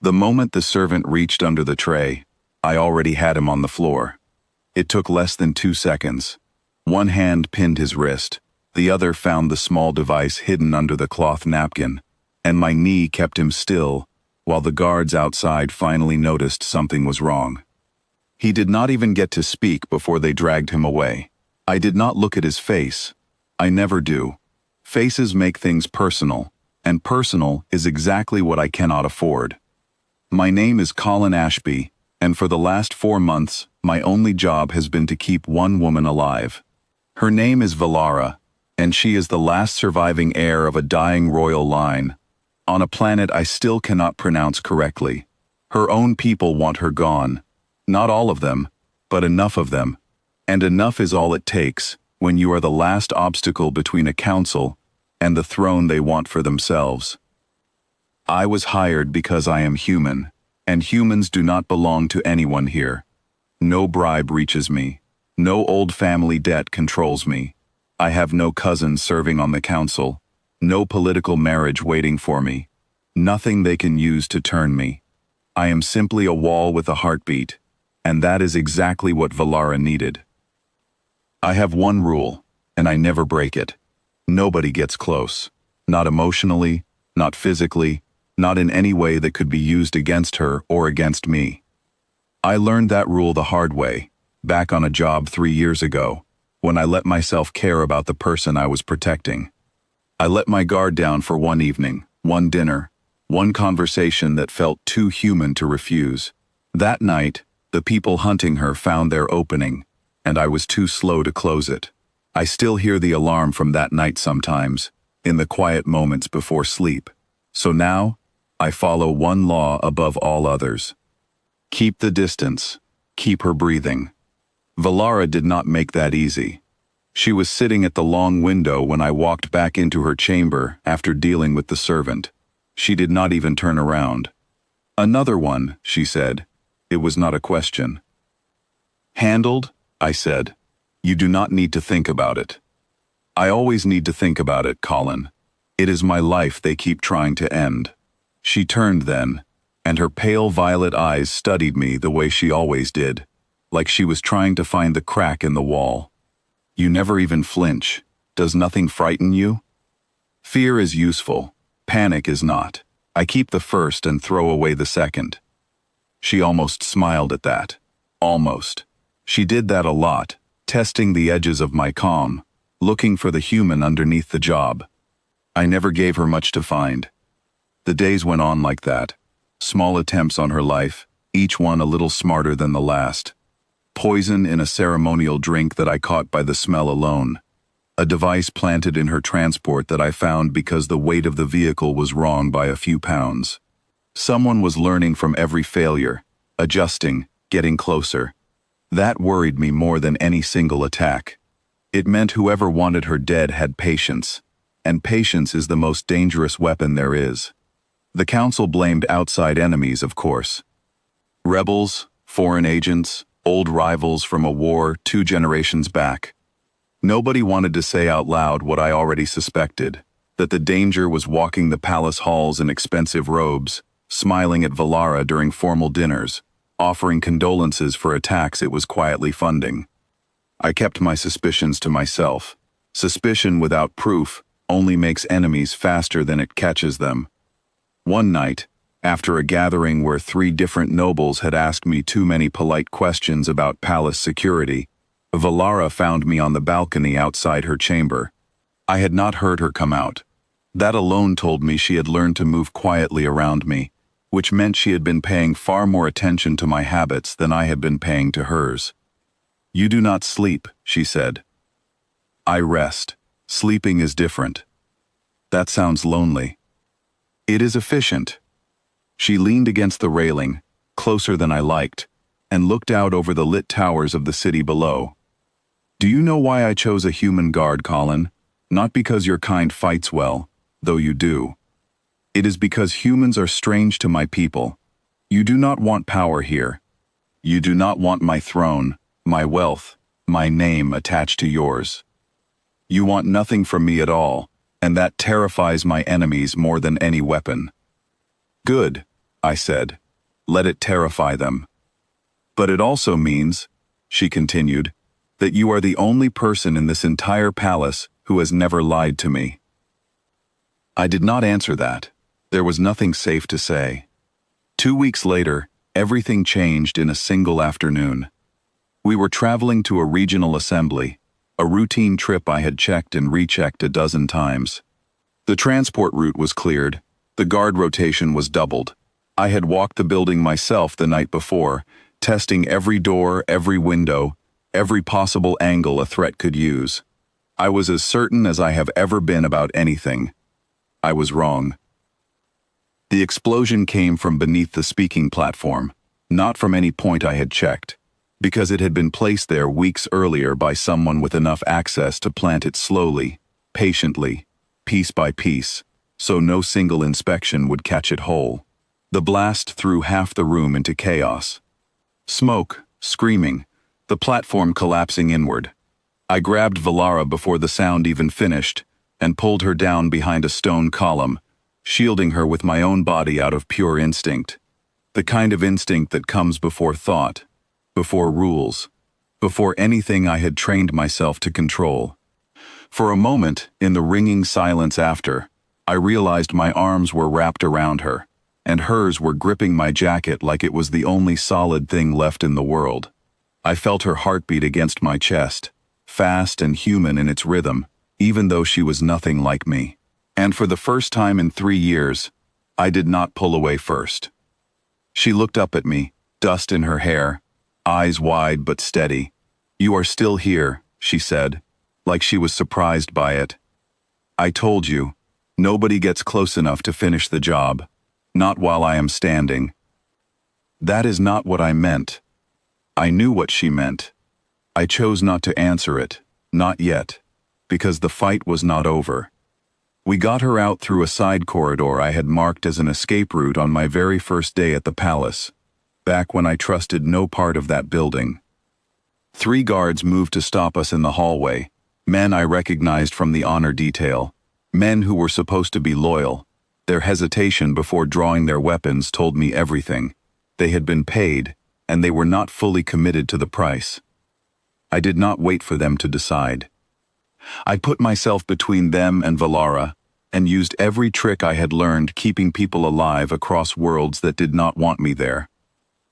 The moment the servant reached under the tray, I already had him on the floor. It took less than 2 seconds. One hand pinned his wrist, the other found the small device hidden under the cloth napkin, and my knee kept him still, while the guards outside finally noticed something was wrong. He did not even get to speak before they dragged him away. I did not look at his face. I never do. Faces make things personal, and personal is exactly what I cannot afford. My name is Colin Ashby, and for the last 4 months, my only job has been to keep one woman alive. Her name is Valara, and she is the last surviving heir of a dying royal line, on a planet I still cannot pronounce correctly. Her own people want her gone. Not all of them, but enough of them. And enough is all it takes when you are the last obstacle between a council and the throne they want for themselves. I was hired because I am human, and humans do not belong to anyone here. No bribe reaches me. No old family debt controls me. I have no cousins serving on the council. No political marriage waiting for me. Nothing they can use to turn me. I am simply a wall with a heartbeat, and that is exactly what Valara needed. I have one rule, and I never break it. Nobody gets close. Not emotionally, not physically, not in any way that could be used against her or against me. I learned that rule the hard way, back on a job 3 years ago, when I let myself care about the person I was protecting. I let my guard down for one evening, one dinner, one conversation that felt too human to refuse. That night, the people hunting her found their opening, and I was too slow to close it. I still hear the alarm from that night sometimes, in the quiet moments before sleep. So now, I follow one law above all others. Keep the distance. Keep her breathing. Valara did not make that easy. She was sitting at the long window when I walked back into her chamber after dealing with the servant. She did not even turn around. "Another one," she said. It was not a question. "Handled?" I said. "You do not need to think about it." "I always need to think about it, Colin. It is my life they keep trying to end." She turned then, and her pale violet eyes studied me the way she always did, like she was trying to find the crack in the wall. "You never even flinch. Does nothing frighten you?" "Fear is useful. Panic is not. I keep the first and throw away the second." She almost smiled at that. Almost. She did that a lot, testing the edges of my calm, looking for the human underneath the job. I never gave her much to find. The days went on like that. Small attempts on her life, each one a little smarter than the last. Poison in a ceremonial drink that I caught by the smell alone. A device planted in her transport that I found because the weight of the vehicle was wrong by a few pounds. Someone was learning from every failure, adjusting, getting closer. That worried me more than any single attack. It meant whoever wanted her dead had patience, and patience is the most dangerous weapon there is. The council blamed outside enemies, of course. Rebels, foreign agents, old rivals from a war 2 generations back. Nobody wanted to say out loud what I already suspected, that the danger was walking the palace halls in expensive robes, smiling at Valara during formal dinners, offering condolences for attacks it was quietly funding. I kept my suspicions to myself. Suspicion without proof only makes enemies faster than it catches them. One night, after a gathering where 3 different nobles had asked me too many polite questions about palace security, Valara found me on the balcony outside her chamber. I had not heard her come out. That alone told me she had learned to move quietly around me, which meant she had been paying far more attention to my habits than I had been paying to hers. "You do not sleep," she said. "I rest. Sleeping is different." "That sounds lonely." "It is efficient." She leaned against the railing, closer than I liked, and looked out over the lit towers of the city below. "Do you know why I chose a human guard, Colin? Not because your kind fights well, though you do. It is because humans are strange to my people. You do not want power here. You do not want my throne, my wealth, my name attached to yours. You want nothing from me at all, and that terrifies my enemies more than any weapon." "Good. I said. Let it terrify them. But it also means, she continued, that you are the only person in this entire palace who has never lied to me. I did not answer that. There was nothing safe to say. 2 weeks later, everything changed in a single afternoon. We were traveling to a regional assembly, a routine trip I had checked and rechecked a dozen times. The transport route was cleared, the guard rotation was doubled. I had walked the building myself the night before, testing every door, every window, every possible angle a threat could use. I was as certain as I have ever been about anything. I was wrong. The explosion came from beneath the speaking platform, not from any point I had checked, because it had been placed there weeks earlier by someone with enough access to plant it slowly, patiently, piece by piece, so no single inspection would catch it whole. The blast threw half the room into chaos. Smoke, screaming, the platform collapsing inward. I grabbed Valara before the sound even finished and pulled her down behind a stone column, shielding her with my own body out of pure instinct. The kind of instinct that comes before thought, before rules, before anything I had trained myself to control. For a moment, in the ringing silence after, I realized my arms were wrapped around her, and hers were gripping my jacket like it was the only solid thing left in the world. I felt her heartbeat against my chest, fast and human in its rhythm, even though she was nothing like me. And for the first time in 3 years, I did not pull away first. She looked up at me, dust in her hair, eyes wide but steady. "You are still here," she said, like she was surprised by it. "I told you, nobody gets close enough to finish the job, not while I am standing." That is not what I meant. I knew what she meant. I chose not to answer it, not yet, because the fight was not over. We got her out through a side corridor I had marked as an escape route on my very first day at the palace, back when I trusted no part of that building. 3 guards moved to stop us in the hallway, men I recognized from the honor detail, men who were supposed to be loyal. Their hesitation before drawing their weapons told me everything. They had been paid, and they were not fully committed to the price. I did not wait for them to decide. I put myself between them and Valara, and used every trick I had learned keeping people alive across worlds that did not want me there.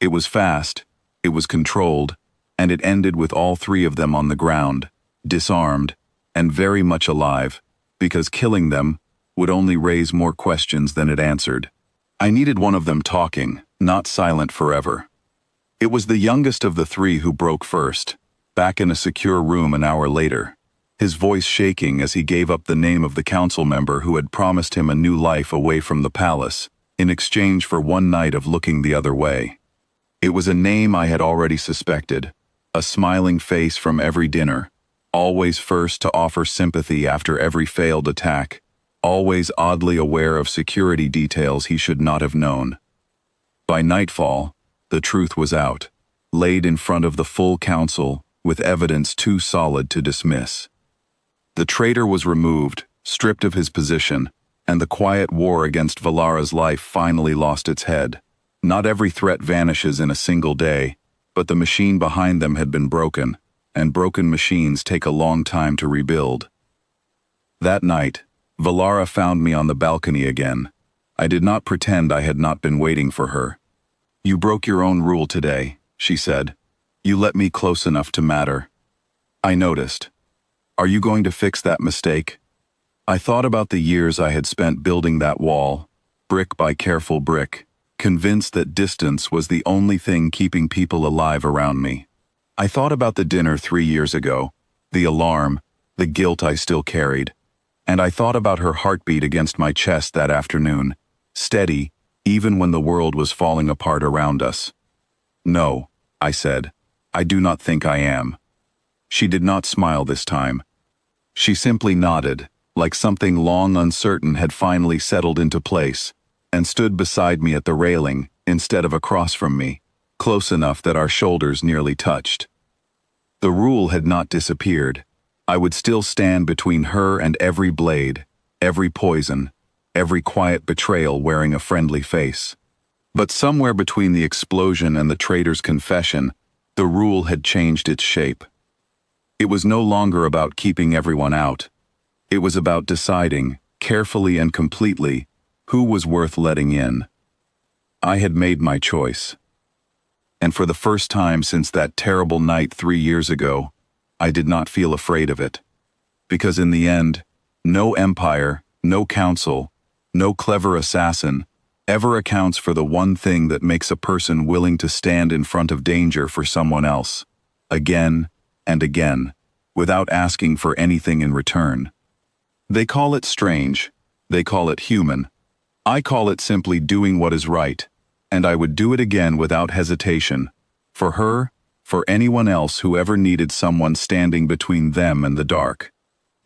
It was fast, it was controlled, and it ended with all 3 of them on the ground, disarmed, and very much alive, because killing them would only raise more questions than it answered. I needed one of them talking, not silent forever. It was the youngest of the 3 who broke first, back in a secure room an hour later, his voice shaking as he gave up the name of the council member who had promised him a new life away from the palace, in exchange for one night of looking the other way. It was a name I had already suspected, a smiling face from every dinner, always first to offer sympathy after every failed attack, always oddly aware of security details he should not have known. By nightfall, the truth was out, laid in front of the full council, with evidence too solid to dismiss. The traitor was removed, stripped of his position, and the quiet war against Valara's life finally lost its head. Not every threat vanishes in a single day, but the machine behind them had been broken, and broken machines take a long time to rebuild. That night, Valara found me on the balcony again. I did not pretend I had not been waiting for her. "You broke your own rule today," she said. "You let me close enough to matter." I noticed. "Are you going to fix that mistake?" I thought about the years I had spent building that wall, brick by careful brick, convinced that distance was the only thing keeping people alive around me. I thought about the dinner 3 years ago, the alarm, the guilt I still carried, and I thought about her heartbeat against my chest that afternoon, steady, even when the world was falling apart around us. "No," I said, "I do not think I am." She did not smile this time. She simply nodded, like something long uncertain had finally settled into place, and stood beside me at the railing instead of across from me, close enough that our shoulders nearly touched. The rule had not disappeared. I would still stand between her and every blade, every poison, every quiet betrayal wearing a friendly face. But somewhere between the explosion and the traitor's confession, the rule had changed its shape. It was no longer about keeping everyone out. It was about deciding, carefully and completely, who was worth letting in. I had made my choice. And for the first time since that terrible night 3 years ago, I did not feel afraid of it. Because in the end, no empire, no council, no clever assassin ever accounts for the one thing that makes a person willing to stand in front of danger for someone else, again and again, without asking for anything in return. They call it strange, they call it human. I call it simply doing what is right, and I would do it again without hesitation, for her, for anyone else who ever needed someone standing between them and the dark.